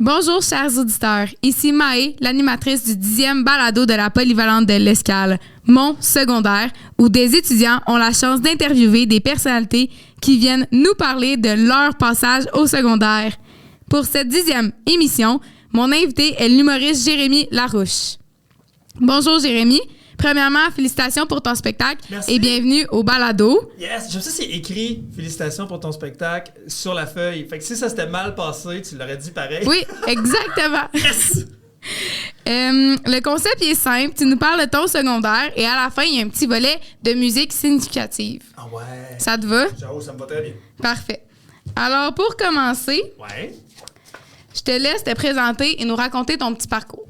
Bonjour chers auditeurs, ici Maë, l'animatrice du 10e balado de la polyvalente de l'Escale, mon secondaire, où des étudiants ont la chance d'interviewer des personnalités qui viennent nous parler de leur passage au secondaire. Pour cette 10e émission, mon invité est l'humoriste Jérémy Larouche. Bonjour Jérémy. Premièrement, félicitations pour ton spectacle. Merci. Et bienvenue au balado. Yes, je sais c'est écrit « Félicitations pour ton spectacle » sur la feuille. Fait que si ça s'était mal passé, tu l'aurais dit pareil. Oui, exactement. Yes! Le concept il est simple. Tu nous parles de ton secondaire et à la fin, il y a un petit volet de musique significative. Ah ouais. Ça te va? J'avoue, ça me va très bien. Parfait. Alors, pour commencer, Ouais. je te laisse te présenter et nous raconter ton petit parcours.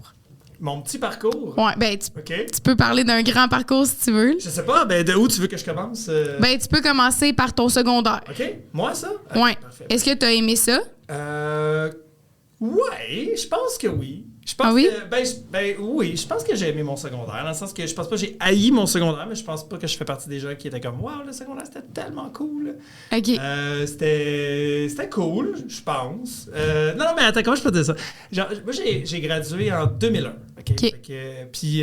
Mon petit parcours. Ouais, ben, tu OK. peux parler d'un grand parcours si tu veux. Je sais pas, ben de où tu veux que je commence? Ben, tu peux commencer par ton secondaire. OK. Moi, ça? Ok, Ouais. parfait. Est-ce que tu as aimé ça? Ouais, je pense que oui. Je pense Ah oui? que, oui, je pense que j'ai aimé mon secondaire, dans le sens que je pense pas que j'ai haï mon secondaire, mais je pense pas que je fais partie des gens qui étaient comme « Wow, le secondaire, c'était tellement cool! » OK. C'était cool, je pense. Non, mais attends, comment je peux te dire ça? Genre, moi, j'ai gradué en 2001, OK? Fait que, puis,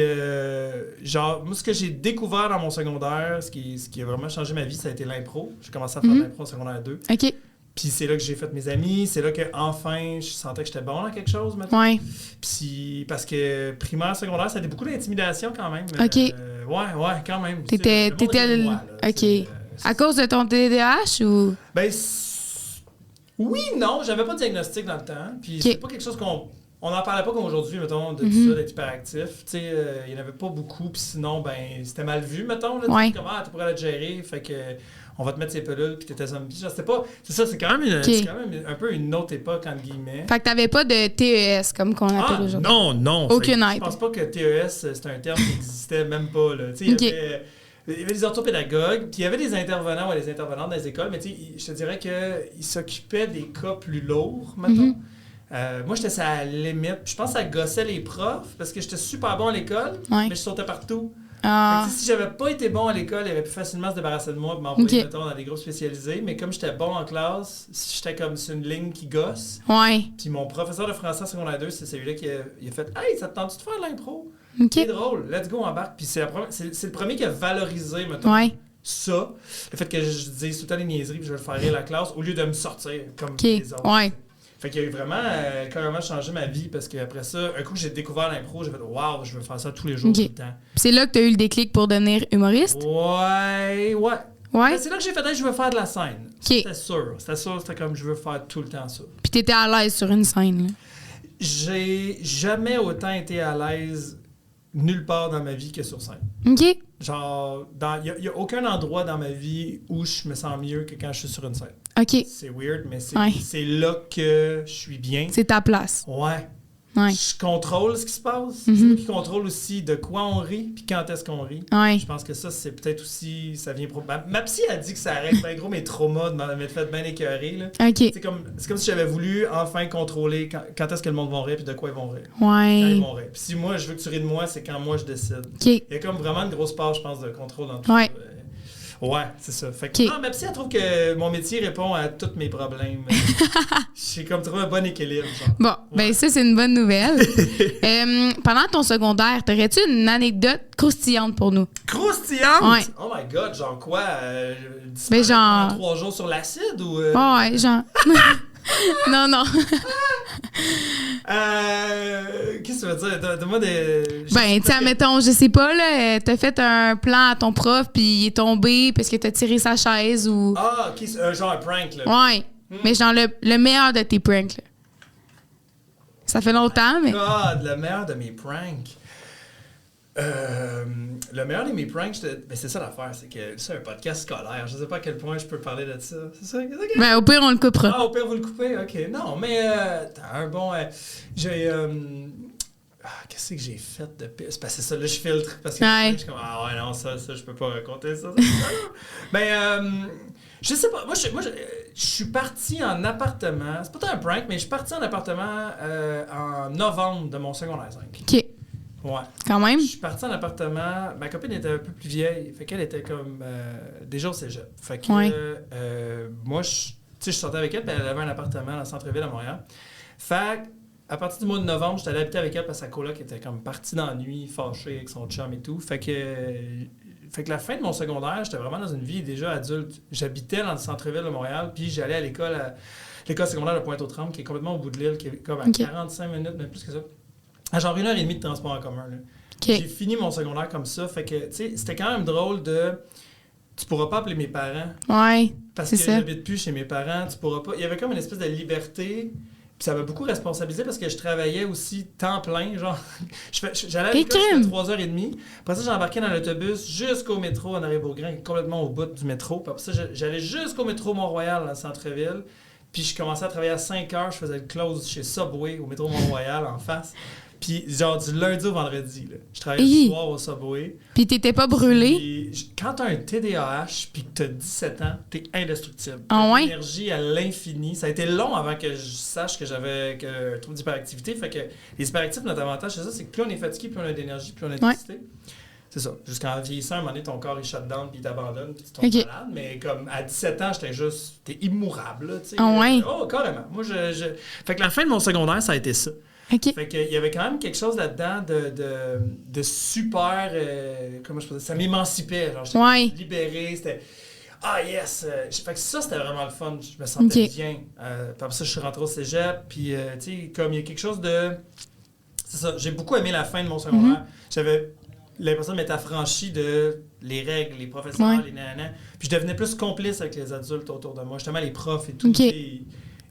genre, moi, ce que j'ai découvert dans mon secondaire, ce qui a vraiment changé ma vie, ça a été l'impro. J'ai commencé à faire de l'impro en secondaire 2. OK. Puis c'est là que j'ai fait mes amis, c'est là que enfin je sentais que j'étais bon dans quelque chose maintenant. Ouais. Puis parce que primaire, secondaire, ça a été beaucoup d'intimidation quand même. OK. Ouais, quand même. T'étais Le monde aime moi, là. OK. C'est, À cause de ton TDAH ou? Ben, oui, non, j'avais pas de diagnostic dans le temps. Puis OK. c'est pas quelque chose on n'en parlait pas comme aujourd'hui, mettons, de tout ça, d'être hyperactif. Tu sais, il n'y en avait pas beaucoup, puis sinon, ben, c'était mal vu, mettons. Là, Ouais. Comment tu pourrais la gérer, fait que on va te mettre ces pilules, puis t'étais zombie. Genre, c'était pas. C'est ça, c'est quand même un peu une autre époque, entre guillemets. Fait que t'avais pas de TES comme qu'on appelle aujourd'hui. Non. Aucune aide. Je pense pas que TES, c'est un terme qui existait même pas, là. Tu sais, il y avait des orthopédagogues, puis il y avait des intervenants ou des intervenantes dans les écoles, mais tu sais, je te dirais qu'ils s'occupaient des cas plus lourds, mettons. Moi, j'étais à la limite. Je pense que ça gossait les profs parce que j'étais super bon à l'école, Ouais. mais je sautais partout. Ah. Fait que, si j'avais pas été bon à l'école, il aurait pu facilement se débarrasser de moi et m'envoyer, OK. mettons, dans des groupes spécialisés. Mais comme j'étais bon en classe, j'étais comme sur une ligne qui gosse. Ouais. Puis mon professeur de français en secondaire 2, c'est celui-là qui a fait « Hey, ça te tente-tu de faire de l'impro? OK. C'est drôle, let's go, embarque. » Puis c'est le premier qui a valorisé, mettons, Ouais. ça. Le fait que je dise tout le temps les niaiseries puis je vais le faire rire la classe au lieu de me sortir comme OK. les autres. Ouais. Fait qu'il a vraiment carrément changé ma vie parce qu'après ça, un coup j'ai découvert l'impro, j'ai fait waouh, je veux faire ça tous les jours, OK. tout le temps. Puis c'est là que t'as eu le déclic pour devenir humoriste? Ouais. Ouais. Ben, c'est là que j'ai fait, hey, je veux faire de la scène. OK. C'était sûr, c'était comme je veux faire tout le temps ça. Puis t'étais à l'aise sur une scène, là. J'ai jamais autant été à l'aise nulle part dans ma vie que sur scène. OK. Genre, il n'y a aucun endroit dans ma vie où je me sens mieux que quand je suis sur une scène. OK. C'est weird, mais Ouais. c'est là que je suis bien. C'est ta place. Ouais. Ouais. Je contrôle ce qui se passe. C'est moi qui contrôle aussi de quoi on rit puis quand est-ce qu'on rit. Ouais. Je pense que ça, c'est peut-être aussi... Ça vient... Ma psy a dit que ça arrête bien gros mes traumas de m'être fait bien écœurer. Là. OK. C'est comme si j'avais voulu enfin contrôler quand est-ce que le monde va rire puis de quoi ils vont rire. Quand ils Ouais. vont rire. Puis si moi, je veux que tu ris de moi, c'est quand moi, je décide. OK. Il y a comme vraiment une grosse part, je pense, de contrôle dans tout Ouais. ça. Ouais, c'est ça. Fait que, OK. non, ma psy, elle trouve que mon métier répond à tous mes problèmes. J'ai comme trouvé un bon équilibre, genre. Bon, ben ça, c'est une bonne nouvelle. Pendant ton secondaire, t'aurais-tu une anecdote croustillante pour nous? Croustillante? Ouais. Oh my God, genre quoi? Ben genre... Pendant 3 jours sur l'acide ou... Ouais, genre... non. Qu'est-ce que tu veux dire? Donne-moi des... Ben, tu sais, admettons, je sais pas, là, t'as fait un plan à ton prof, puis il est tombé parce que t'as tiré sa chaise ou... Ah, OK, c'est genre un prank, là. Ouais, mais genre le meilleur de tes pranks, là. Ça fait longtemps, mais... God, le meilleur de mes pranks. Le meilleur de mes pranks, ben c'est ça l'affaire, c'est que c'est un podcast scolaire. Je sais pas à quel point je peux parler de ça. C'est ça? Okay. Ben, au pire, on le coupera. Ah, au pire, vous le coupez? OK. Non, mais t'as un bon... j'ai... qu'est-ce que j'ai fait de pire? C'est parce que ça, là, je filtre. Parce que Ouais. je suis comme, ah ouais, non, ça, je peux pas raconter ça. Ben, je sais pas. Moi, je suis parti en appartement. C'est pas tant un prank, mais je suis parti en appartement en novembre de mon secondaire 5. OK, Ouais. quand même. Je suis parti en appartement. Ma copine était un peu plus vieille. Fait qu'elle était comme déjà au cégep. Fait que Ouais. moi, tu sais, je sortais avec elle, puis elle avait un appartement dans le centre-ville à Montréal. Fait à partir du mois de novembre, j'étais allé habiter avec elle parce que sa coloc était comme partie dans la nuit, fâchée avec son chum et tout. Fait que la fin de mon secondaire, j'étais vraiment dans une vie déjà adulte. J'habitais dans le centre-ville de Montréal, puis j'allais à l'école secondaire de Pointe-aux-Trembles, qui est complètement au bout de l'île, qui est comme à 45 minutes, même plus que ça. À genre 1h30 de transport en commun. Là. J'ai fini mon secondaire comme ça. Fait que, tu sais, c'était quand même drôle de... Tu pourras pas appeler mes parents. Ouais, parce que j'habite plus chez mes parents. Tu pourras pas... Il y avait comme une espèce de liberté... Puis ça m'a beaucoup responsabilisé parce que je travaillais aussi temps plein, genre. J'allais à l'école à 3h30. Après ça, j'embarquais dans l'autobus jusqu'au métro en Arrive-au-Grand, complètement au bout du métro. Puis après ça, j'allais jusqu'au métro Mont-Royal, dans le centre-ville. Puis je commençais à travailler à 5h. Je faisais le close chez Subway, au métro Mont-Royal, en face. Puis genre du lundi au vendredi, là. Je travaillais le soir au Subway. Puis t'étais pas brûlé? Puis, quand t'as un TDAH puis que t'as 17 ans, t'es indestructible. Ah ouais? L'énergie à l'infini. Ça a été long avant que je sache que j'avais un trouble d'hyperactivité. Fait que les hyperactifs, notre avantage, c'est ça, c'est que plus on est fatigué, plus on a d'énergie, plus on a d'électricité. C'est ça. Jusqu'en vieillissant, à un moment donné, ton corps, il shut down, puis il t'abandonne, puis tu tombes malade. Mais comme à 17 ans, t'es immourable, là, tu sais. Ah ouais? Oh, carrément. Moi, Fait que la fin de mon secondaire, ça a été ça. Okay. Fait qu'il y avait quand même quelque chose là-dedans de super... comment je peux dire? Ça m'émancipait. Genre, j'étais libéré. C'était... Ah, yes! Fait que ça, c'était vraiment le fun. Je me sentais bien. Puis après ça, je suis rentré au cégep. Puis, tu sais, comme il y a quelque chose de... C'est ça. J'ai beaucoup aimé la fin de mon secondaire. J'avais l'impression de m'être affranchi de les règles, les professeurs, les nanana. Puis je devenais plus complice avec les adultes autour de moi. Justement, les profs et tout.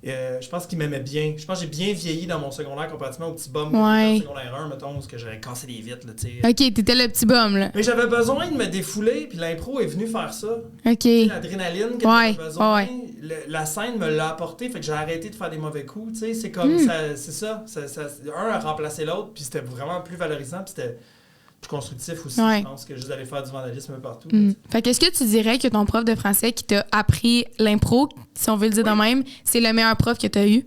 Je pense qu'ils m'aimaient bien. Je pense que j'ai bien vieilli dans mon secondaire comparativement au petit bum de secondaire 1, mettons, où j'avais cassé des vitres. Là, OK, t'étais le petit bum, là. Mais j'avais besoin de me défouler, puis l'impro est venu faire ça. OK. L'adrénaline que j'avais besoin, la scène me l'a apporté, fait que j'ai arrêté de faire des mauvais coups. C'est comme ça, c'est ça. Un a remplacé l'autre, puis c'était vraiment plus valorisant, puis c'était plus constructif aussi, je pense, que juste d'aller faire du vandalisme partout. Fait qu'est-ce que tu dirais que ton prof de français qui t'a appris l'impro, si on veut le dire de même, c'est le meilleur prof que t'as eu?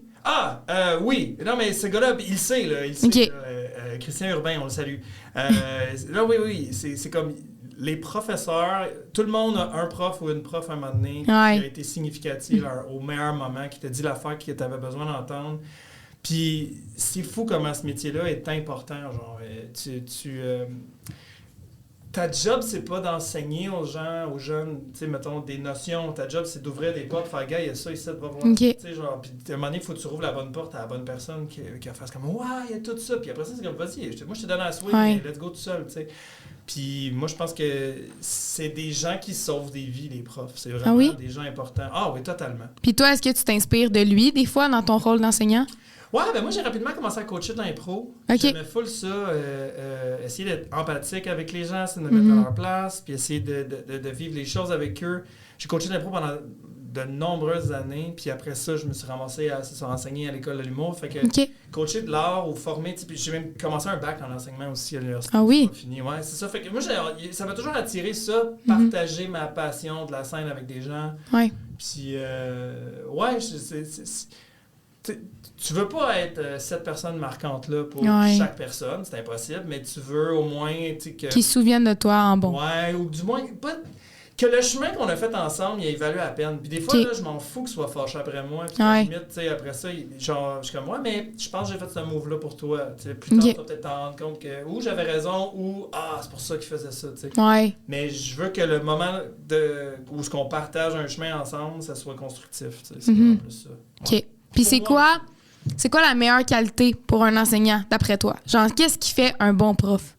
Oui. Non, mais ce gars-là, il sait, là. Il sait, Christian Urbain, on le salue. Là, oui. C'est comme les professeurs, tout le monde a un prof ou une prof à un moment donné qui a été significatif au meilleur moment, qui t'a dit l'affaire que t'avais besoin d'entendre. Puis c'est fou comment ce métier-là est important. Genre, ta job, c'est pas d'enseigner aux gens, aux jeunes, tu sais, mettons, des notions. Ta job, c'est d'ouvrir des portes, faire, gars, il y a ça, ici, va voir. Tu sais, genre, puis à un moment donné, il faut que tu rouvres la bonne porte à la bonne personne qui fasse comme, ouais, il y a tout ça. Puis après ça, c'est comme, vas-y, moi, je te donne la swing, let's go tout seul, tu sais. Puis moi, je pense que c'est des gens qui sauvent des vies, les profs. C'est vraiment des gens importants. Ah oui, totalement. Puis toi, est-ce que tu t'inspires de lui, des fois, dans ton rôle d'enseignant? Ouais, ben moi, j'ai rapidement commencé à coacher dans l'impro. J'aimais full ça. Essayer d'être empathique avec les gens, essayer de me mettre à leur place, puis essayer de vivre les choses avec eux. J'ai coaché dans l'impro pendant de nombreuses années, puis après ça, je me suis ramassé à enseigner à l'école de l'humour. Fait que coacher de l'art ou former, puis j'ai même commencé un bac en enseignement aussi à l'université. Ah oui? Pas fini. Ouais, c'est ça. Fait que moi, ça m'a toujours attiré ça, partager ma passion de la scène avec des gens. Ouais. Puis, tu veux pas être cette personne marquante-là pour chaque personne, c'est impossible, mais tu veux au moins... qu'ils se souviennent de toi en bon. Ouais, ou du moins... que le chemin qu'on a fait ensemble, il valu la peine. Puis des fois, là, je m'en fous qu'il soit fâché après moi. Puis limite, après ça, genre, je suis comme, mais je pense que j'ai fait ce move-là pour toi. T'sais, plus tard, tu vas peut-être t'en rendre compte que ou j'avais raison, ou c'est pour ça qu'il faisait ça. Mais je veux que le moment où on partage un chemin ensemble, ça soit constructif. C'est vraiment plus ça. Ouais. OK. Puis c'est quoi la meilleure qualité pour un enseignant, d'après toi? Genre, qu'est-ce qui fait un bon prof?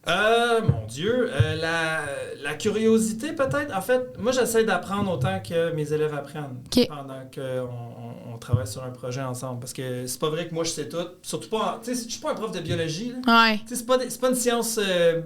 Mon Dieu, la curiosité peut-être. En fait, moi j'essaie d'apprendre autant que mes élèves apprennent pendant qu'on travaille sur un projet ensemble. Parce que c'est pas vrai que moi je sais tout. Surtout pas, tu sais, je suis pas un prof de biologie. Là. Ouais. Tu sais, c'est pas une science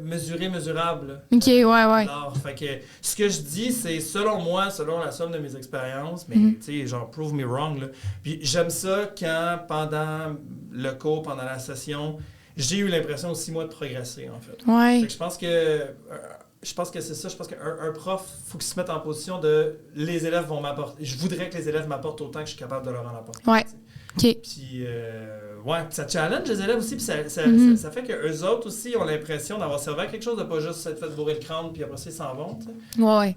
mesurable. Là, OK, ouais. Alors, fait que ce que je dis, c'est selon moi, selon la somme de mes expériences, mais tu sais, genre prove me wrong. Là. Puis j'aime ça quand pendant le cours, pendant la session, j'ai eu l'impression aussi, moi, de progresser, en fait. Ouais. Fait que je pense que c'est ça. Je pense qu'un prof, il faut qu'il se mette en position de les élèves vont m'apporter. Je voudrais que les élèves m'apportent autant que je suis capable de leur en apporter. Ouais. OK. Puis, ça challenge les élèves aussi. Puis ça fait qu'eux autres aussi ont l'impression d'avoir servi à quelque chose, de pas juste s'être fait bourrer le crâne, puis après ça, ils s'en vont. Ouais.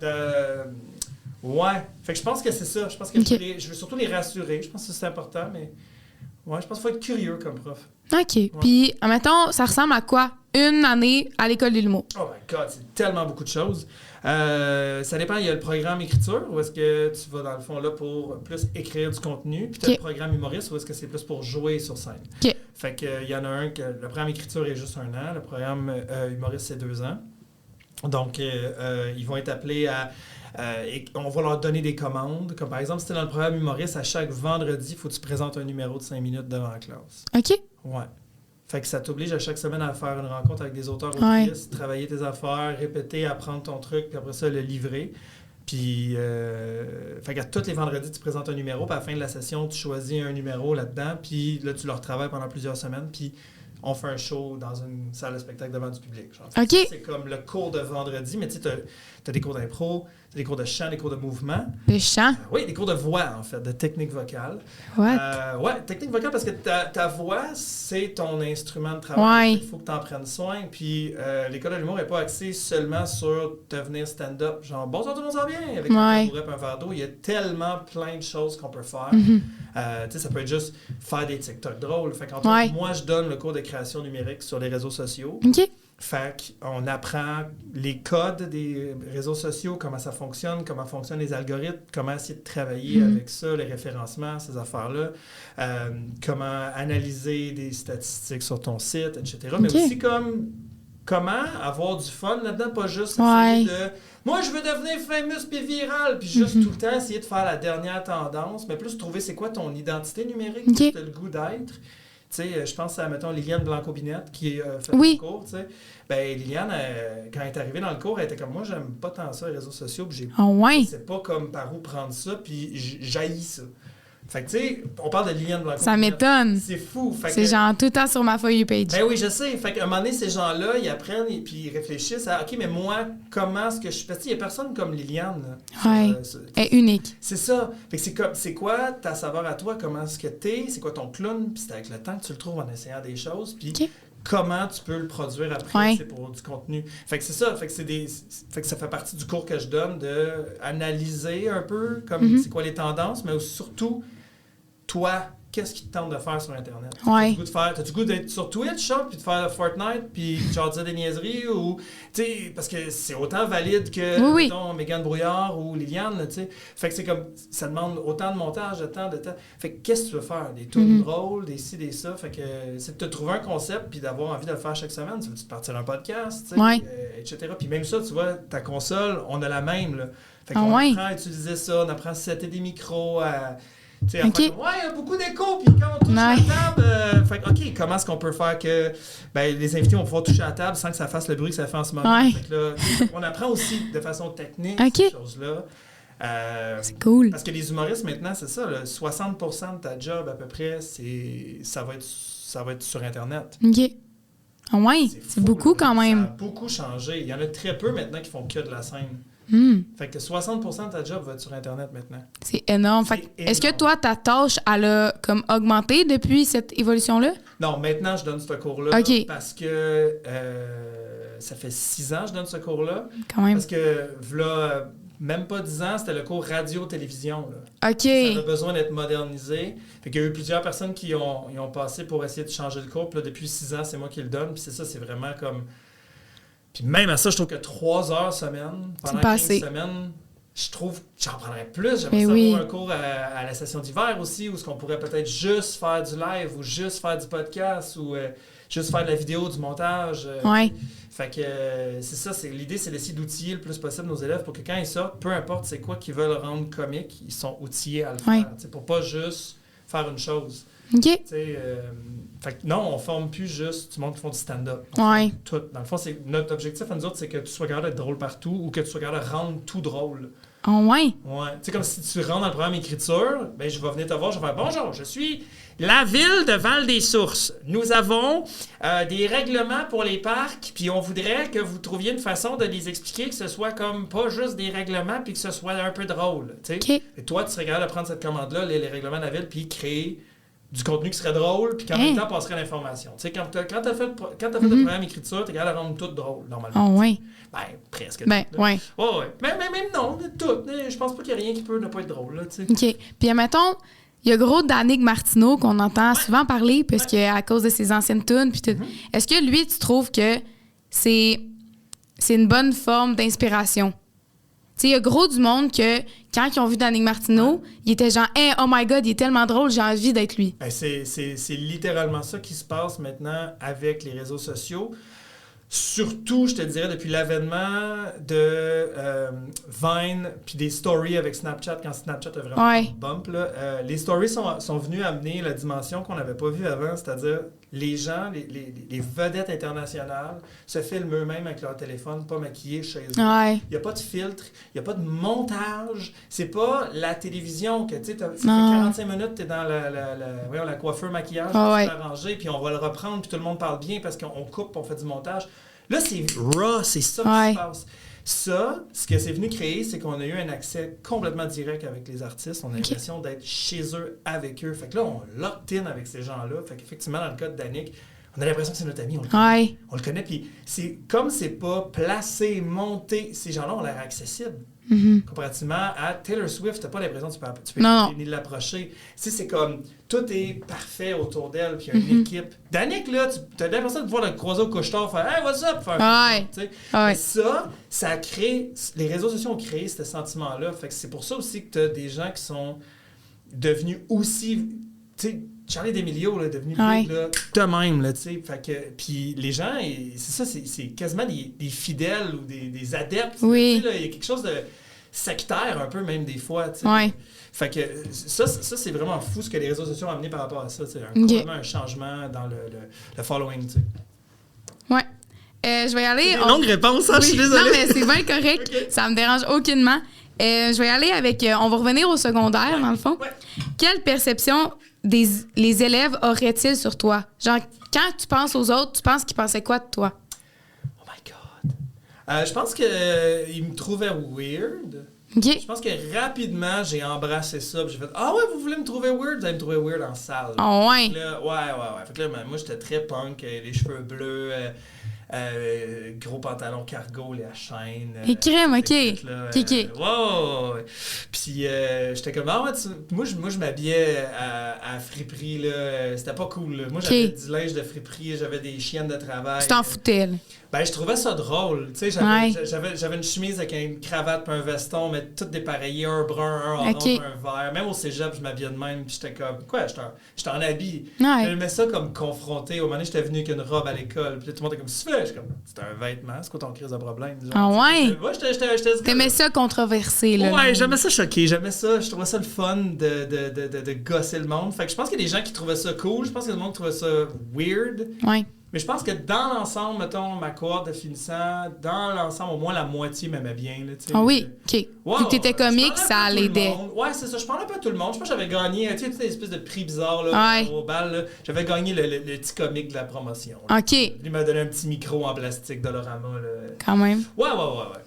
Ouais. Fait que je pense que c'est ça. Je pense que je veux surtout les rassurer. Je pense que c'est important, mais. Ouais, je pense qu'il faut être curieux comme prof. OK. Ouais. Puis, admettons, ça ressemble à quoi? Une année à l'école de l'humour. Oh my God, c'est tellement beaucoup de choses. Ça dépend, il y a le programme écriture, où est-ce que tu vas dans le fond là pour plus écrire du contenu, puis tu as le programme humoriste, où est-ce que c'est plus pour jouer sur scène. OK. Fait qu'il y en a un que le programme écriture est juste 1 an, le programme humoriste c'est 2 ans. Donc, ils vont être appelés à... on va leur donner des commandes. Comme par exemple, si tu es dans le programme humoriste, à chaque vendredi, il faut que tu présentes un numéro de 5 minutes devant la classe. OK. Ouais. Fait que ça t'oblige à chaque semaine à faire une rencontre avec des auteurs-autrices, travailler tes affaires, répéter, apprendre ton truc, puis après ça, le livrer. Puis, fait qu'à tous les vendredis, tu présentes un numéro, puis à la fin de la session, tu choisis un numéro là-dedans, puis là, tu le retravailles pendant plusieurs semaines, puis on fait un show dans une salle de spectacle devant du public. Genre. OK. C'est comme le cours de vendredi, mais tu sais, t'as des cours d'impro, t'as des cours de chant, des cours de mouvement. De chant? Oui, des cours de voix, en fait, de technique vocale. What? Ouais, technique vocale, parce que ta voix, c'est ton instrument de travail. Ouais. Il faut que tu en prennes soin. Puis l'école de l'humour n'est pas axée seulement sur devenir stand-up. Genre, bonsoir, tout le monde s'en bien, avec un tabouret et un verre d'eau. Il y a tellement plein de choses qu'on peut faire. Mm-hmm. Tu sais, ça peut être juste faire des TikTok drôles. Fait qu'en moi, je donne le cours de création numérique sur les réseaux sociaux. OK. Fait qu'on apprend les codes des réseaux sociaux, comment ça fonctionne, comment fonctionnent les algorithmes, comment essayer de travailler avec ça, les référencements, ces affaires-là, comment analyser des statistiques sur ton site, etc. Mais aussi comment avoir du fun là-dedans, pas juste essayer de « moi, je veux devenir famous puis viral », puis juste tout le temps essayer de faire la dernière tendance, mais plus trouver c'est quoi ton identité numérique que tu as le goût d'être. Tu sais, je pense à, mettons, Liliane Blanco-Binette qui a fait le cours, tu sais. Ben Liliane, quand elle est arrivée dans le cours, elle était comme, moi, j'aime pas tant ça, les réseaux sociaux, puis je sais pas comme par où prendre ça, puis j'haïs ça. Fait que, tu sais, on parle de Liliane Blanco. Ça m'étonne. C'est fou. C'est genre tout le temps sur ma feuille page. Ben oui, je sais. Fait qu'à un moment donné, ces gens-là, ils apprennent et puis ils réfléchissent à, OK, mais moi, comment est-ce que je... Parce qu'il n'y a personne comme Liliane. Oui, elle est unique. C'est ça. Fait que c'est quoi ta saveur à toi? Comment est-ce que t'es? C'est quoi ton clown? Puis c'est avec le temps que tu le trouves en essayant des choses. Puis comment tu peux le produire après pour du contenu. Fait que c'est ça. Fait que ça fait partie du cours que je donne d'analyser un peu comme c'est quoi les tendances, mais surtout... Toi, qu'est-ce qui te tente de faire sur Internet? T'as-tu goût d'être sur Twitch, puis de faire Fortnite, puis genre dire des niaiseries, ou, tu sais, parce que c'est autant valide que, mettons, Mégane Brouillard ou Liliane, tu sais. Fait que c'est comme, ça demande autant de montage, de temps. Fait que qu'est-ce que tu veux faire? Des tunes drôles, des ci, des ça. Fait que c'est de te trouver un concept, puis d'avoir envie de le faire chaque semaine. Tu veux-tu partir un podcast, tu sais, etc. Puis même ça, tu vois, ta console, on a la même, là. Fait qu'on apprend à utiliser ça, on apprend à setter des micros, tu sais, il y a beaucoup d'écho, puis quand on touche la table, fait OK, comment est-ce qu'on peut faire que les invités vont pouvoir toucher à la table sans que ça fasse le bruit que ça fait en ce moment? Fait que là, on apprend aussi de façon technique ces choses-là. C'est cool. Parce que les humoristes, maintenant, c'est ça, là, 60% de ta job, à peu près, ça va être sur Internet. OK. C'est beaucoup quand même. Ça a beaucoup changé. Il y en a très peu maintenant qui font que de la scène. Fait que 60% de ta job va être sur Internet maintenant. C'est énorme. Est-ce que toi, ta tâche, elle a comme augmenté depuis cette évolution-là? Non, maintenant, je donne ce cours-là parce que ça fait 6 ans que je donne ce cours-là. Quand même. Parce que, voilà, même pas 10 ans, c'était le cours radio-télévision. Là. OK. Ça a besoin d'être modernisé. Fait qu'il y a eu plusieurs personnes qui ont passé pour essayer de changer le cours. Puis là, depuis 6 ans, c'est moi qui le donne. Puis c'est vraiment comme... Puis même à ça, je trouve que 3 heures semaine, pendant 15 semaines, je trouve que j'en prendrais plus. J'aimerais savoir un cours à la session d'hiver aussi, où on pourrait peut-être juste faire du live ou juste faire du podcast ou juste faire de la vidéo, du montage. Fait que c'est ça, l'idée, c'est d'essayer d'outiller le plus possible nos élèves pour que quand ils sortent, peu importe c'est quoi qu'ils veulent rendre comique, ils sont outillés à le faire. Pour pas juste faire une chose. OK. Fait que non, on forme plus juste du monde qui font du stand-up. Tout. Dans le fond, notre objectif à nous autres, c'est que tu sois capable d'être drôle partout ou que tu sois capable de rendre tout drôle. Ouais. Tu sais, comme si tu rentres dans le programme écriture, je vais venir te voir, je vais faire « Bonjour, je suis la ville de Val-des-Sources. Nous avons des règlements pour les parcs, puis on voudrait que vous trouviez une façon de les expliquer, que ce soit comme pas juste des règlements, puis que ce soit un peu drôle. » Et toi, tu serais capable de prendre cette commande-là, les règlements de la ville, puis créer du contenu qui serait drôle, puis qu'en même temps passerait l'information. Tu sais, quand t'as fait le programme écriture, t'es capable de rendre tout drôle, normalement. Presque. Ouais. Mais même non, tout. Je pense pas qu'il y a rien qui peut ne pas être drôle, là, tu sais. OK. Puis, admettons, Il y a gros Danick Martineau qu'on entend souvent parler parce que à cause de ses anciennes tunes puis tout. Est-ce que lui, tu trouves que c'est une bonne forme d'inspiration? Tu sais, il y a gros du monde que quand ils ont vu Danick Martineau, ils étaient genre hey, oh my God, il est tellement drôle, j'ai envie d'être lui. Ben, c'est littéralement ça qui se passe maintenant avec les réseaux sociaux. Surtout, je te dirais, depuis l'avènement de Vine puis des stories avec Snapchat, quand Snapchat a vraiment bump, là, les stories sont venues amener la dimension qu'on n'avait pas vue avant, c'est-à-dire les gens, les vedettes internationales se filment eux-mêmes avec leur téléphone, pas maquillés chez eux. Il n'y a pas de filtre, il n'y a pas de montage. C'est pas la télévision que, tu sais, ça fait 45 minutes, tu es dans la coiffeur maquillage, arrangé, puis on va le reprendre, puis tout le monde parle bien parce qu'on coupe, on fait du montage. Là, c'est raw, c'est ça qui se passe. Ça, ce que c'est venu créer, c'est qu'on a eu un accès complètement direct avec les artistes. On a l'impression d'être chez eux, avec eux. Fait que là, on locked in avec ces gens-là. Fait qu'effectivement, dans le cas de Danick, on a l'impression que c'est notre ami, on le connaît. On le connaît, puis comme c'est pas placé, monté, ces gens-là ont l'air accessibles. Comparativement à Taylor Swift, t'as pas l'impression que tu peux ni l'approcher. C'est comme, tout est parfait autour d'elle, puis il y a une équipe. Danick, là, t'as l'impression de voir le croiser au couche-tard, faire « Hey, what's up? » Ça crée, les réseaux sociaux ont créé ce sentiment-là. Fait que c'est pour ça aussi que t'as des gens qui sont devenus aussi, tu sais, Charli D'Amelio là, est devenu big, là, de même, là, tu sais. Fait que, puis les gens, c'est ça, c'est quasiment des fidèles ou des adeptes. Oui. Tu sais, il y a quelque chose de sectaire un peu, même des fois, tu sais. Fait que ça, c'est vraiment fou ce que les réseaux sociaux ont amené par rapport à ça. C'est complètement un changement dans le following, tu sais. Ouais. Je vais y aller. C'est une longue réponse, hein, je suis désolée. Non, mais c'est bien correct. Ça me dérange aucunement. Je vais y aller avec... on va revenir au secondaire, dans le fond. Quelle perception les élèves auraient-ils sur toi? Genre, quand tu penses aux autres, tu penses qu'ils pensaient quoi de toi? Oh my God! Je pense qu'ils me trouvaient weird. Okay. Je pense que rapidement, j'ai embrassé ça. J'ai fait « Ah ouais, vous voulez me trouver weird? Vous allez me trouver weird en salle. » Oh ouais? Ouais. Fait que là, moi, j'étais très punk, les cheveux bleus, gros pantalon cargo, les à chaîne. Crème, OK. Wow! Puis j'étais comme, ah ouais, moi je m'habillais à friperie, là. C'était pas cool, là. Moi, j'avais du linge de friperie, j'avais des chiennes de travail. Tu t'en foutais, là? Ben, je trouvais ça drôle. Tu sais, j'avais une chemise avec une cravate puis un veston, mais tout dépareillé, un brun, un orange, un vert. Même au cégep, je m'habillais de même, puis j'étais comme, quoi, j'étais en habit. J'aimais ça comme confronté. Au moment donné, j'étais venu avec une robe à l'école, puis tout le monde était comme, si tu fais, je suis comme, c'est un vêtement, c'est quoi ton crise de problème? Genre, ah ouais? Ouais, j'étais t'aimais ça controversé, là. Ouais, j'aimais ça choquer, j'aimais ça, je trouvais ça le fun de gosser le monde. Fait que je pense qu'il y a des gens qui trouvaient ça cool, je pense qu'il y a des gens qui trouvaient ça weird. Ouais. Mais je pense que dans l'ensemble, mettons, ma cohorte de finissants, dans l'ensemble, au moins la moitié m'aimait bien. Là, ah oui, OK. Wow, puis que t'étais comique, ça l'aidait. Ouais, c'est ça. Je parlais pas à tout le monde. Je pense que j'avais gagné, tu sais, toutes les espèces de prix bizarres là, au bal. Là. J'avais gagné le petit comique de la promotion. Là. OK. Il m'a donné un petit micro en plastique Dolorama. Là. Quand même. Ouais.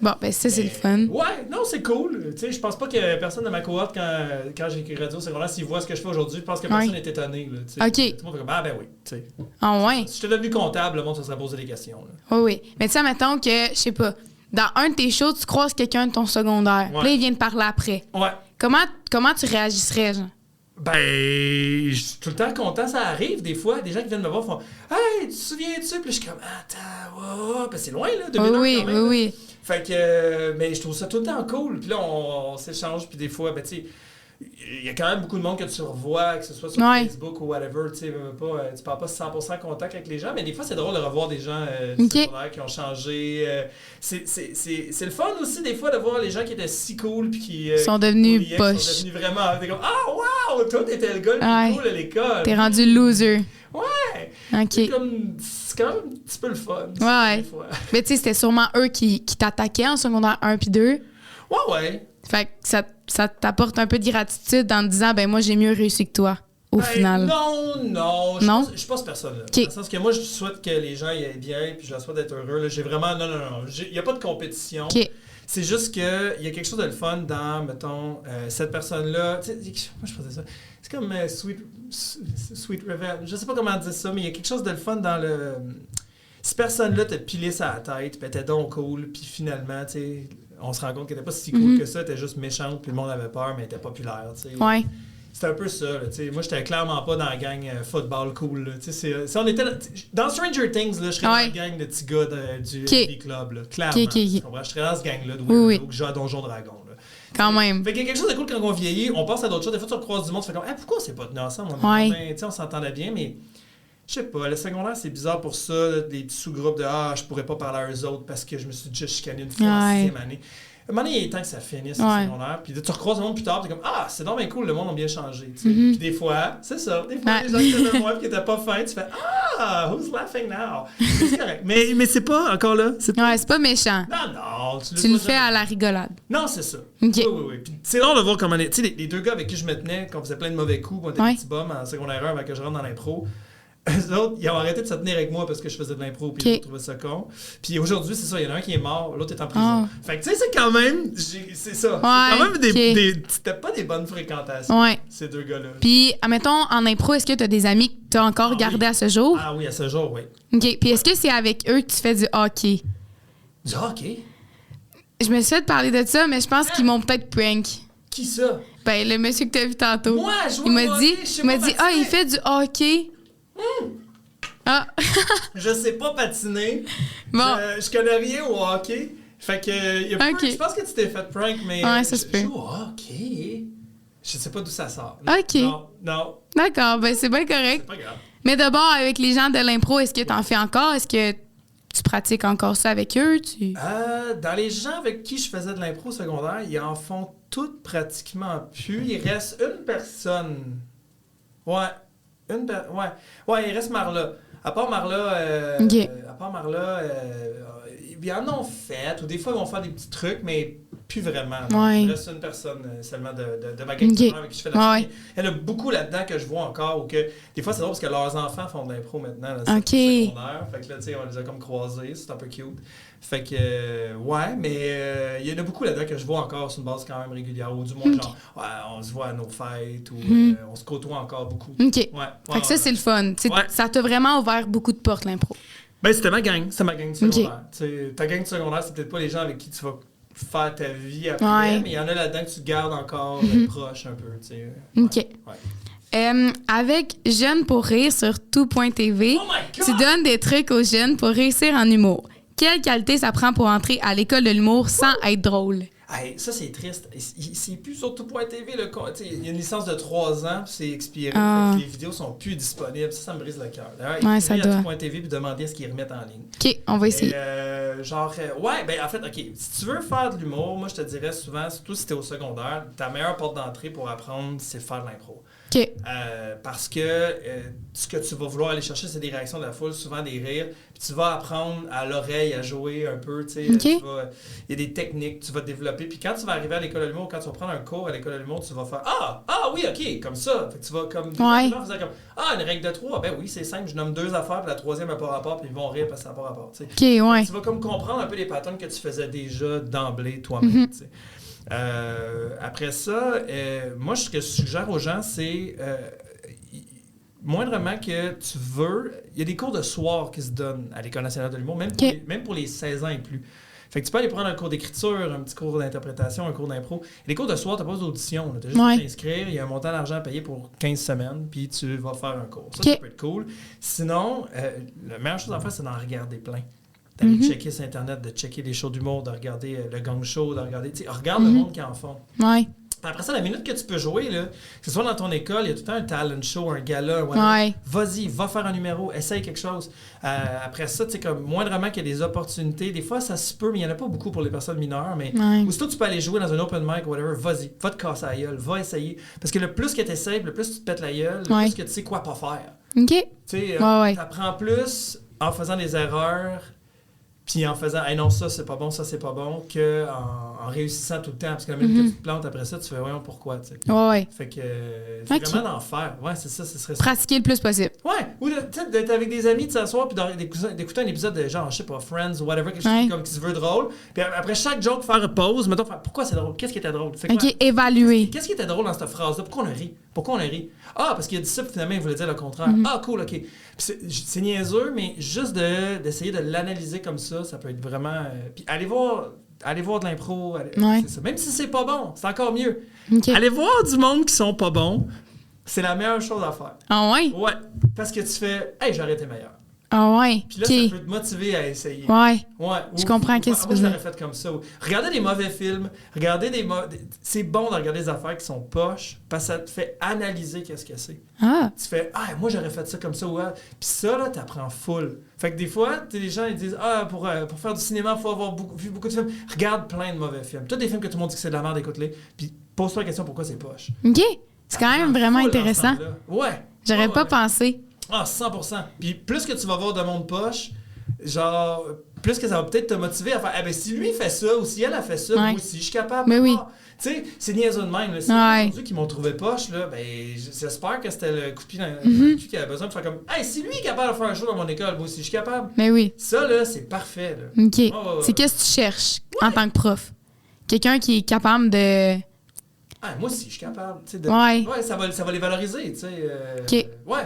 Bon, ben ça, c'est le fun. Ouais, non, c'est cool. Tu sais, je pense pas que personne de ma cohorte, quand j'ai écrit radio secondaire, s'ils voient ce que je fais aujourd'hui, je pense que personne n'est étonné. Là, OK. Tout le monde fait comme, ah ben oui. Tu sais. Ah ouais? Si j'étais devenu comptable, le monde se serait posé des questions. Là. Oui. Mais tu sais, mettons que, je sais pas, dans un de tes shows, tu croises quelqu'un de ton secondaire. Puis là, il vient de parler après. Ouais. Comment tu réagisserais, genre? Ben, je suis tout le temps content, ça arrive des fois. Des gens qui viennent me voir font « Hey, tu te souviens-tu? » Puis je suis comme « Attends, wow. » Puis c'est loin, là, 2000 ans quand même. Oui. Fait que, mais je trouve ça tout le temps cool. Puis là, on s'échange, puis des fois, ben, tu sais, il y a quand même beaucoup de monde que tu revois, que ce soit sur Facebook ou whatever, tu sais, tu parles pas 100% contact avec les gens, mais des fois, c'est drôle de revoir des gens secondaires qui ont changé. C'est le fun aussi, des fois, de voir les gens qui étaient si cool puis qui sont devenus poches. Sont devenus vraiment, t'es comme, ah, wow, toi, t'étais le gars le plus cool à l'école. T'es rendu loser. Ouais. OK. C'est quand même un petit peu le fun. Ouais. Des fois. Mais tu sais, c'était sûrement eux qui t'attaquaient en secondaire 1 puis 2. Ouais. Fait que ça t'apporte un peu de gratitude en te disant, ben moi, j'ai mieux réussi que toi, au final. Non. Je suis pas cette personne-là. Dans le sens que moi, je souhaite que les gens y aillent bien, puis je leur souhaite d'être heureux. Là. J'ai vraiment... Non. Il n'y a pas de compétition. Okay. C'est juste qu'il y a quelque chose de le fun dans, mettons, cette personne-là. Tu sais, moi, je faisais ça. C'est comme Sweet Revenge. Je sais pas comment dire ça, mais il y a quelque chose de le fun dans le... Cette personne-là t'a pilé sa tête, puis elle était donc cool, puis finalement, tu sais... On se rend compte qu'elle n'était pas si cool que ça, elle était juste méchante, puis le monde avait peur, mais elle était populaire, tu sais. Ouais. C'était un peu ça. Là, moi, j'étais clairement pas dans la gang football cool. Là, si on était dans Stranger Things, là, je serais dans la gang de petits gars du rugby club. Là, clairement. Je serais dans ce gang-là de weirdo qui joue à Donjon Dragon. Là. Quand même. Fait qu'il y a quelque chose de cool quand on vieillit, on pense à d'autres choses. Des fois, tu recroises du monde, tu fais comme pourquoi on s'est pas tenu ensemble? On s'entendait bien, mais je sais pas, le secondaire, c'est bizarre pour ça, là, des petits sous-groupes de je pourrais pas parler à eux autres parce que je me suis déjà chicané une fois en 6e année. À un moment donné, il est temps que ça finisse, le secondaire. Puis tu recroises le monde plus tard, t'es comme c'est donc bien cool, le monde a bien changé. Puis des fois, c'est ça. Des fois, les gens qui étaient de moi et qui étaient pas fins, tu fais who's laughing now? C'est correct. Mais c'est pas encore là. C'est pas méchant. Non. Tu le fais à la rigolade. Non, c'est ça. Okay. Oui. Puis c'est drôle de voir comment tu sais, les deux gars avec qui je me tenais, quand on faisait plein de mauvais coups, on était des petits bums en secondaire 1 avant que je rentre dans l'impro. Eux autres, ils ont arrêté de se tenir avec moi parce que je faisais de l'impro puis ils trouvaient ça con. Puis aujourd'hui, c'est ça, il y en a un qui est mort, l'autre est en prison. Fait que tu sais, c'est quand même... C'est ça. C'est quand même c'était pas des bonnes fréquentations, ces deux gars-là. Puis, admettons, en impro, est-ce que tu as des amis que tu as encore gardés à ce jour? Ah oui, à ce jour, oui. OK. Puis est-ce que c'est avec eux que tu fais du hockey? Du hockey? Je me suis fait parler de ça, mais je pense qu'ils m'ont peut-être prank. Qui ça? Ben, le monsieur que tu as vu tantôt. Moi, je il m'a dit, il fait du hockey. Je sais pas patiner. Bon. Je connais rien au hockey. Fait que je pense que tu t'es fait prank, mais ça se peut. Je joue au hockey. Je sais pas d'où ça sort. OK. Non. D'accord, ben c'est bien correct. C'est pas grave. Mais d'abord, avec les gens de l'impro, est-ce que tu en fais encore? Est-ce que tu pratiques encore ça avec eux? Dans les gens avec qui je faisais de l'impro secondaire, ils en font toutes pratiquement plus. Il reste une personne. Ouais, il reste Marla. À part Marla, ils en ont fait, ou des fois ils vont faire des petits trucs, mais plus vraiment. Il reste une personne seulement de ma gang avec qui je fais de la Il y en a beaucoup là-dedans que je vois encore, ou que des fois c'est drôle parce que leurs enfants font de l'impro maintenant, là, secondaire. Fait que là, tu sais, on les a comme croisés, c'est un peu cute. Fait que, mais il y en a beaucoup là-dedans que je vois encore sur une base quand même régulière, ou du moins genre, on se voit à nos fêtes, ou on se côtoie encore beaucoup. OK. Fait que ça, c'est le fun. Ça t'a vraiment ouvert beaucoup de portes, l'impro. Ben, c'était ma gang. C'est ma gang de secondaire. Ta gang de secondaire, c'est peut-être pas les gens avec qui tu vas faire ta vie après, mais il y en a là-dedans que tu gardes encore proche un peu. OK. Avec Jeunes pour rire sur tout.tv, tu donnes des trucs aux jeunes pour réussir en humour. Quelle qualité ça prend pour entrer à l'école de l'humour sans être drôle? Hey, ça, c'est triste. C'est plus sur tout.tv. Il y a une licence de 3 ans, puis c'est expiré. Les vidéos sont plus disponibles. Ça me brise le cœur. D'ailleurs, ça doit. À tout.tv puis demander à ce qu'ils remettent en ligne. OK, on va essayer. En fait, OK. Si tu veux faire de l'humour, moi, je te dirais souvent, surtout si t'es au secondaire, ta meilleure porte d'entrée pour apprendre, c'est faire de l'impro. OK. Parce que ce que tu vas vouloir aller chercher, c'est des réactions de la foule, souvent des rires. Puis tu vas apprendre à l'oreille à jouer un peu. Il y a des techniques que tu vas développer. Puis quand tu vas arriver à l'école de l'humour, quand tu vas prendre un cours à l'école de l'humour, tu vas faire oui, OK, comme ça. Fait que tu vas comme. Une règle de 3. Ben oui, c'est simple. Je nomme 2 affaires, puis la troisième n'a pas rapport, puis ils vont rire parce que ça n'a pas rapport. Tu vas comme comprendre un peu les patterns que tu faisais déjà d'emblée toi-même. Après ça, moi, ce que je suggère aux gens, c'est moindrement que tu veux, il y a des cours de soir qui se donnent à l'École nationale de l'humour, même pour les 16 ans et plus. Fait que tu peux aller prendre un cours d'écriture, un petit cours d'interprétation, un cours d'impro. Les cours de soir, tu n'as pas d'audition. Tu as juste à t'inscrire, il y a un montant d'argent à payer pour 15 semaines, puis tu vas faire un cours. Ça peut être cool. Sinon, la meilleure chose à faire, c'est d'en regarder plein. D'aller checker sur Internet, de checker des shows d'humour, de regarder le Gang Show, de regarder... Regarde le monde qui en font. Après ça, la minute que tu peux jouer, là, que ce soit dans ton école, il y a tout le temps un talent show, un gala, vas-y, va faire un numéro, essaye quelque chose. Après ça, tu sais, comme moindrement qu'il y a des opportunités, des fois, ça se peut, mais il n'y en a pas beaucoup pour les personnes mineures, mais aussitôt tu peux aller jouer dans un open mic ou whatever, vas-y, va te casser la gueule, va essayer. Parce que le plus que tu essayes, le plus tu te pètes la gueule, le plus que tu sais quoi pas faire. OK. Tu sais, t'apprends plus en faisant des erreurs, puis en faisant non, ça c'est pas bon, qu'en réussissant tout le temps. Parce que la minute que tu te plantes après ça, tu fais voyons pourquoi. Tu sais. Fait que c'est vraiment d'en faire. Ouais, c'est ça, ce serait ça. Pratiquer le plus possible. Ouais, ou d'être avec des amis, de s'asseoir puis d'écouter un épisode de genre, je sais pas, Friends ou whatever, quelque chose comme qui se veut drôle. Puis après chaque joke, faire une pause, mettons, pourquoi c'est drôle? Qu'est-ce qui était drôle? Évaluer. Qu'est-ce qui était drôle dans cette phrase-là? Pourquoi on a ri? Parce qu'il a dit ça, puis finalement, il voulait dire le contraire. Cool, OK. C'est niaiseux, mais juste d'essayer de l'analyser comme ça peut être vraiment... puis allez voir de l'impro. C'est ça. Même si c'est pas bon, c'est encore mieux. Allez voir du monde qui sont pas bons, C'est la meilleure chose à faire. Ah ouais? Ouais, parce que tu fais « Hey, j'aurais été meilleur ». Ah ouais, Puis là, ça peut te motiver à essayer. Ouais. Ouais. Je comprends qu'est-ce que tu veux dire. Moi, dire. je l'aurais fait comme ça. Regardez des mauvais films. C'est bon de regarder des affaires qui sont poches parce que ça te fait analyser qu'est-ce que c'est. Ah. Tu fais « Ah, moi, j'aurais fait ça comme ça. Ouais. » Puis ça, là, t'apprends full. Fait que des fois, les gens, ils disent « Ah, pour faire du cinéma, il faut avoir vu beaucoup de films. » Regarde plein de mauvais films. Tous des films que tout le monde dit que c'est de la merde, écoute-les. Puis pose-toi la question pourquoi c'est poche. OK. C'est quand même vraiment intéressant. Ouais. J'aurais pas pensé. Ah, 100%. Puis plus que tu vas voir de monde poche, genre, plus que ça va peut-être te motiver à faire « Ah ben si lui fait ça ou si elle a fait ça, moi aussi, je suis capable. » Mais oui. Tu sais, c'est niaiseux de même. Là. Si aujourd'hui qui m'ont trouvé poche, là, ben j'espère que c'était le coup de pied dans le cul qui avait besoin de faire comme « Hey, si lui est capable de faire un show dans mon école, moi aussi, je suis capable. » Mais oui. Ça, là, c'est parfait. Là. OK. C'est qu'est-ce que tu cherches en tant que prof? Quelqu'un qui est capable de... Ah, moi aussi, je suis capable. Ouais, ça va les valoriser, tu sais. OK. Ouais.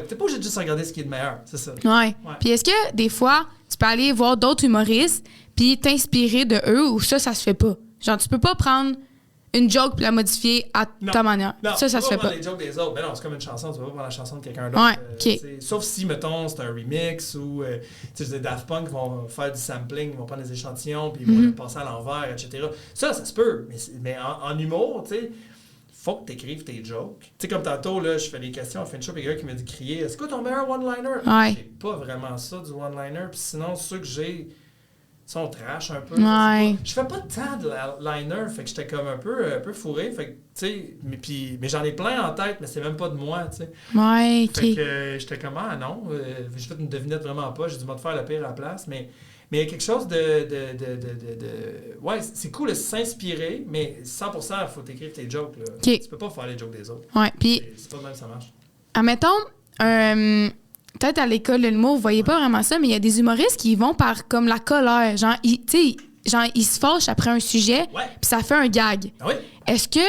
T'es pas obligé de juste regarder ce qui est le meilleur, c'est ça. Ouais. Puis est-ce que, des fois, tu peux aller voir d'autres humoristes puis t'inspirer de eux ou ça se fait pas? Genre, tu peux pas prendre une joke puis la modifier à ta manière. Non, ça se fait pas. Tu peux pas prendre les jokes des autres. Mais non, c'est comme une chanson, tu vas pas prendre la chanson de quelqu'un d'autre. Ouais, OK. Sauf si, mettons, c'est un remix ou, tu sais, des Daft Punk vont faire du sampling, ils vont prendre des échantillons puis ils vont les passer à l'envers, etc. Ça se peut. Mais en humour, tu sais, faut que tu écrives tes jokes. Tu sais, comme tantôt, là, je fais des questions à fin de show, puis il y a quelqu'un qui m'a dit crier « C'est quoi ton meilleur one-liner? » J'ai pas vraiment ça, du one-liner. Puis sinon, ceux que j'ai sont trash un peu. Ouais. Je fais pas tant de liner, fait que j'étais comme un peu fourré. Fait que, tu sais, mais j'en ai plein en tête, mais c'est même pas de moi, tu sais. Ouais, OK. Fait que j'étais comme « Ah non, j'ai fait une devinette vraiment pas, j'ai dû me faire le pire à la place. » Mais il y a quelque chose de ouais, c'est cool de s'inspirer, mais 100%, il faut t'écrire tes jokes. Là. Okay. Tu peux pas faire les jokes des autres. Ouais, puis... C'est pas de même que ça marche. Admettons, peut-être à l'école de l'humour, vous voyez pas vraiment ça, mais il y a des humoristes qui vont par comme la colère. Genre, ils se fâchent après un sujet, puis ça fait un gag. Ah oui? Est-ce que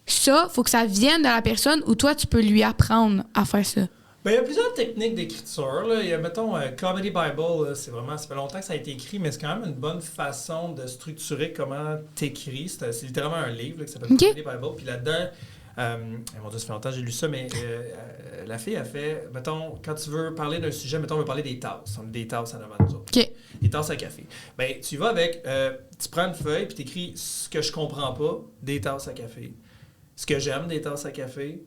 ça, faut que ça vienne de la personne ou toi, tu peux lui apprendre à faire ça? Ben, il y a plusieurs techniques d'écriture. Là. Il y a, mettons, Comedy Bible, là, ça fait longtemps que ça a été écrit, mais c'est quand même une bonne façon de structurer comment t'écris. C'est littéralement un livre là, qui s'appelle Comedy Bible. Puis là-dedans, mon Dieu, ça fait longtemps que j'ai lu ça, mais la fille a fait, mettons, quand tu veux parler d'un sujet, mettons, on veut parler des tasses. On a des tasses en avant de nous autres. Okay. Des tasses à café. Ben, tu y vas avec, tu prends une feuille, puis tu écris ce que je comprends pas des tasses à café, ce que j'aime des tasses à café,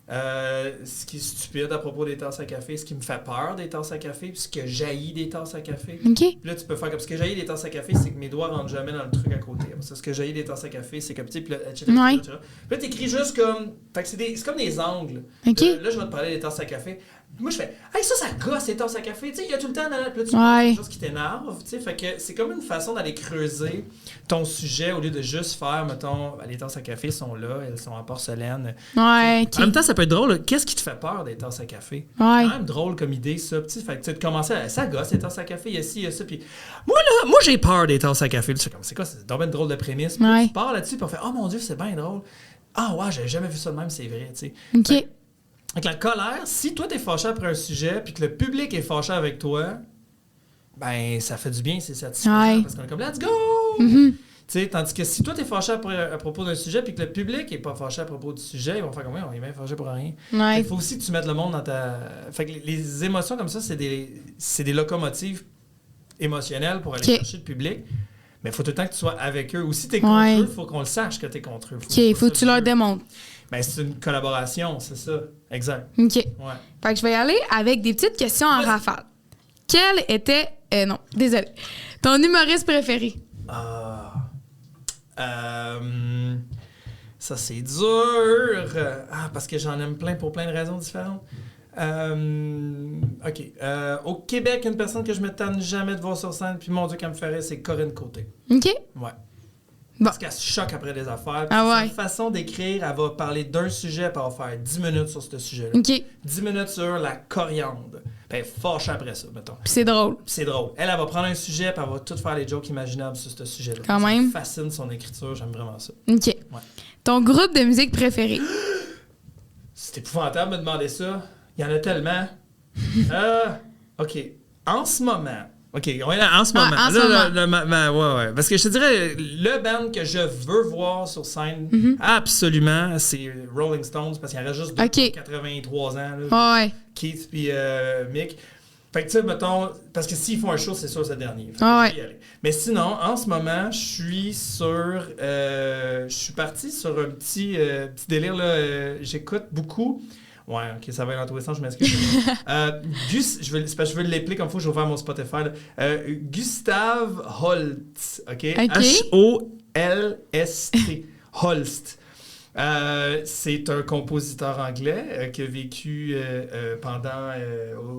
ce qui est stupide à propos des tasses à café, ce qui me fait peur des tasses à café, puis ce que jaillit des tasses à café. Okay. Puis là, tu peux faire comme ce que jaillit des tasses à café, c'est que mes doigts rentrent jamais dans le truc à côté. Ça, ce que jaillit des tasses à café, c'est comme, tu sais, puis là, etc. Ouais. Puis là, t'écris juste comme. Fait que c'est comme des angles. Okay. Là, je vais te parler des tasses à café. Moi, je fais, hey, ça gosse les tasses à café. Tu sais, il y a tout le temps dans la. Puis là, tu fais quelque chose qui t'énerve. Tu sais, fait que c'est comme une façon d'aller creuser ton sujet au lieu de juste faire, mettons, les tasses à café sont là, elles sont en porcelaine. Ouais, okay. En même temps, ça peut être drôle. Qu'est-ce qui te fait peur des tasses à café? C'est quand même drôle comme idée, ça. Fait que tu sais, de commencer à. Ça gosse les tasses à café, il y a ci, il y a ça. Puis moi, j'ai peur des tasses à café. C'est quoi? C'est vraiment une drôle de prémisse. Puis tu pars là-dessus, puis on fait, oh mon Dieu, c'est bien drôle. Ah ouais, j'avais jamais vu ça de même, c'est vrai, tu sais. OK. Avec la colère, si toi t'es fâché après un sujet puis que le public est fâché avec toi, ben ça fait du bien, c'est satisfaisant parce qu'on est comme let's go! Tandis que si toi t'es fâché à propos d'un sujet puis que le public est pas fâché à propos du sujet, ils vont faire comme on est bien fâché pour rien. Il faut aussi que tu mettes le monde dans ta. Fait que les émotions comme ça, c'est des locomotives émotionnelles pour aller chercher le public. Mais il faut tout le temps que tu sois avec eux. Ou si t'es contre eux, il faut qu'on le sache que t'es contre eux. Il faut que tu leur démontres. Ben, c'est une collaboration, c'est ça. Exact. OK. Ouais. Fait que je vais y aller avec des petites questions en rafale. Quel était... non, désolé. Ton humoriste préféré? Ça, c'est dur. Parce que j'en aime plein pour plein de raisons différentes. OK. Au Québec, une personne que je ne m'étonne jamais de voir sur scène, puis mon Dieu, qu'elle me ferait, c'est Corinne Côté. OK. Ouais. Bon. Parce qu'elle se choque après des affaires. Sa façon d'écrire, elle va parler d'un sujet, puis elle va faire 10 minutes sur ce sujet-là. OK. 10 minutes sur la coriandre. Puis elle est fâchée après ça, mettons. Puis c'est drôle. C'est drôle. Elle va prendre un sujet, puis elle va tout faire les jokes imaginables sur ce sujet-là. Quand même. Ça me fascine son écriture, j'aime vraiment ça. OK. Ouais. Ton groupe de musique préféré? C'est épouvantable de me demander ça. Il y en a tellement. OK. En ce moment, OK, on est là en ce moment. En ce moment. Ouais. Parce que je te dirais, le band que je veux voir sur scène, absolument, c'est Rolling Stones, parce qu'il en reste juste 83 ans. Là, Ouais. Keith puis Mick. Fait que tu sais, mettons, parce que s'ils font un show, c'est sûr, c'est le dernier. Ouais. Mais sinon, en ce moment, je suis parti sur un petit délire, là. J'écoute beaucoup. Ouais, OK, ça va aller dans tous les sens, je m'excuse. Je veux l'épeler comme il faut, j'ai ouvert mon Spotify. Gustav Holst, OK? H-O-L-S-T. Holst. C'est un compositeur anglais qui a vécu pendant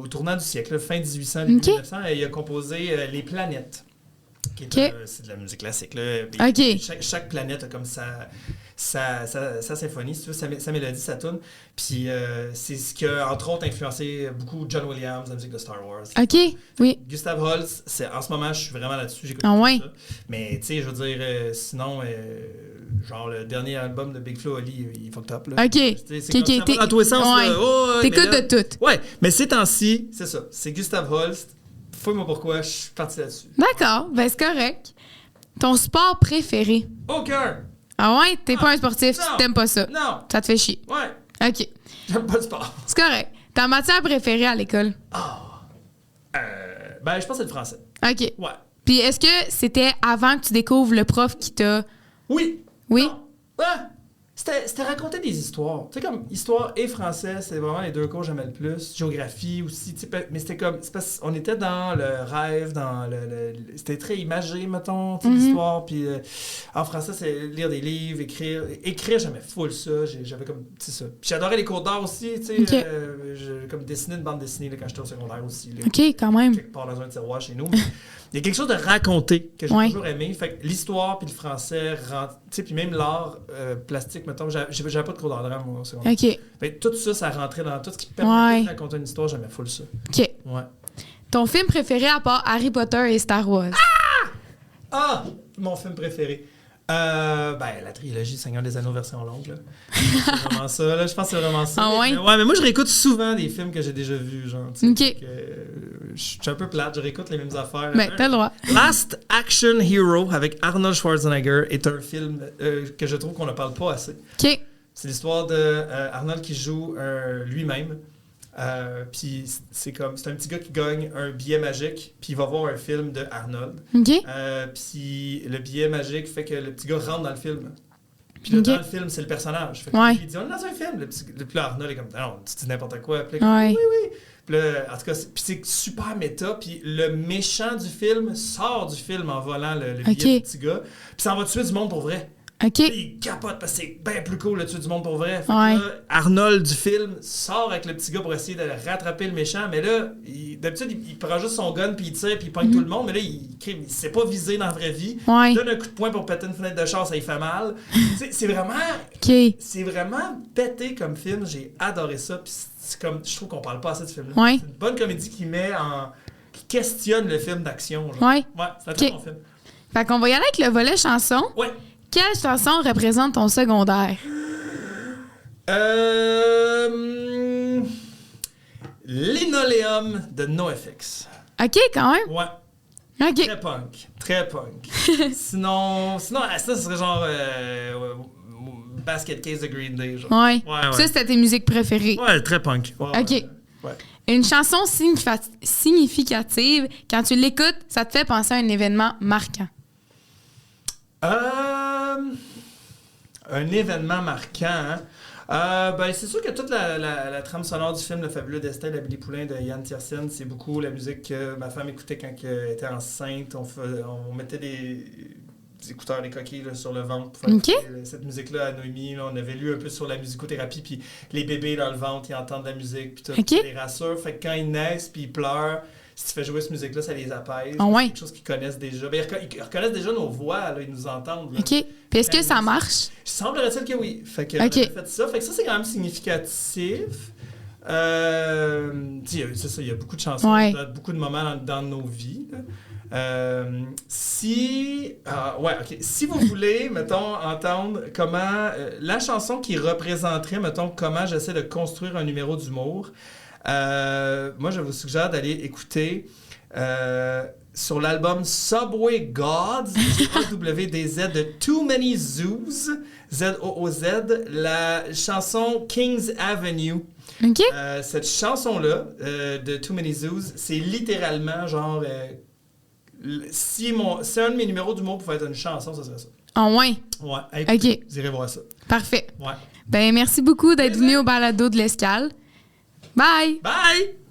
au tournant du siècle, fin 1800, début 1900, et il a composé Les Planètes, qui est c'est de la musique classique. Là. Chaque planète a comme sa symphonie, si tu veux, sa mélodie, sa tune. Puis c'est ce qui a, entre autres, influencé beaucoup John Williams, la musique de Star Wars. OK, oui. Gustav Holst, en ce moment, je suis vraiment là-dessus. J'écoute ça. Mais, tu sais, je veux dire, sinon, genre, le dernier album de Big Flo, Ali, il est fucked up. Là. OK. C'est dans tous les sens. T'écoutes de tout. Ouais, mais ces temps-ci, c'est ça. C'est Gustav Holst. Fouille-moi pourquoi, je suis parti là-dessus. D'accord, ben c'est correct. Ton sport préféré? Aucun! Ah ouais? T'es pas un sportif, non, tu t'aimes pas ça? Non! Ça te fait chier? Ouais. OK. J'aime pas le sport. C'est correct. Ta matière préférée à l'école? Ben, je pense que c'est le français. OK. Ouais. Puis est-ce que c'était avant que tu découvres le prof qui t'a... Oui. Oui? Non. Ah! C'était raconter des histoires. Tu sais, comme histoire et français, c'est vraiment les deux cours que j'aimais le plus. Géographie aussi. Mais c'était comme... C'est parce qu'on était dans le rêve, dans c'était très imagé, mettons, l'histoire. Puis en français, c'est lire des livres, écrire. Écrire, j'aimais full ça. J'avais comme... C'est ça. Puis j'adorais les cours d'art aussi, tu sais. Comme dessiner une bande dessinée là, quand j'étais au secondaire aussi. Là, OK, quand même. Quelque part dans un tiroir chez nous. Il y a quelque chose de raconter que j'ai toujours aimé. Fait que l'histoire puis le français, tu sais, puis même l'art plastique, mettons, j'avais pas de cours d'art drame, moi, au secondaire. OK. Fait que tout ça, ça rentrait dans tout ce qui permettait de raconter une histoire, j'aimais full ça. OK. Ouais. Ton film préféré à part Harry Potter et Star Wars? Ah! Mon film préféré. Ben, la trilogie Seigneur des Anneaux version longue, là. C'est vraiment ça, là. Je pense que c'est vraiment ça. Ah ouais? Mais moi, je réécoute souvent des films que j'ai déjà vus, genre. OK. Je suis un peu plate, je réécoute les mêmes affaires. Ben, t'as le droit. Last Action Hero avec Arnold Schwarzenegger est un film que je trouve qu'on ne parle pas assez. OK. C'est l'histoire de Arnold qui joue lui-même. Puis c'est un petit gars qui gagne un billet magique, puis il va voir un film de Arnold. OK. Puis le billet magique fait que le petit gars rentre dans le film. Puis là, dans le film, c'est le personnage. Fait que il dit, on est dans un film. Puis là, Arnold est comme, non, tu dis n'importe quoi. Puis là, oui. Puis là, en tout cas, c'est super méta. Puis le méchant du film sort du film en volant le billet du petit gars. Puis ça en va tuer du monde pour vrai. OK. Il capote parce que c'est bien plus cool de tuer du monde pour vrai. Fait que là, Arnold du film sort avec le petit gars pour essayer de rattraper le méchant. Mais là, d'habitude, il prend juste son gun puis il tire puis il pogne tout le monde. Mais là, il s'est pas visé dans la vraie vie. Il donne un coup de poing pour péter une fenêtre de char, ça lui fait mal. C'est vraiment... C'est vraiment pété comme film. J'ai adoré ça. Puis c'est comme... Je trouve qu'on parle pas assez de ce film-là. C'est une bonne comédie qui questionne le film d'action. Genre. Ouais, c'est un très bon film. Fait qu'on va y aller avec le volet chanson. Ouais. Quelle chanson représente ton secondaire? Linoleum de NoFX. OK, quand même. Ouais. OK. Très punk. Sinon, ça serait genre Basket Case de Green Day. Genre. Ouais. Ça, c'était tes musiques préférées. Ouais, très punk. Ouais, OK. Ouais. Une chanson significative, quand tu l'écoutes, ça te fait penser à un événement marquant. Un événement marquant, hein? Ben, c'est sûr que toute la trame sonore du film Le Fabuleux Destin de Billy Poulain de Yann Tiersen, c'est beaucoup la musique que ma femme écoutait quand elle était enceinte. On mettait des écouteurs, des coquilles là, sur le ventre pour faire cette musique-là à Noémie. Là, on avait lu un peu sur la musicothérapie, puis les bébés dans le ventre, ils entendent la musique, puis tout, ça les rassure. Fait que quand ils naissent, puis ils pleurent, si tu fais jouer cette musique-là, ça les apaise. C'est quelque chose qu'ils connaissent déjà. Ben, ils reconnaissent déjà nos voix, là, ils nous entendent. Là. OK. Puis est-ce que ça marche? Il semblerait-il que oui. Fait que on a fait ça. Fait que ça, c'est quand même significatif. C'est ça, il y a beaucoup de chansons, beaucoup de moments dans nos vies. Si vous voulez, mettons, entendre comment la chanson qui représenterait, mettons, comment j'essaie de construire un numéro d'humour, moi, je vous suggère d'aller écouter sur l'album Subway Gods, G-A-W-D-Z, de Too Many Zoos, Z-O-O-Z, la chanson Kings Avenue. OK. Cette chanson-là, de Too Many Zoos, c'est littéralement genre... si un de mes numéros d'humour pouvait être une chanson, ça serait ça. En moins. Ouais. Écoutez, vous irez voir ça. Parfait. Ouais. Ben merci beaucoup d'être venu au balado de l'Escale. Bye! Bye!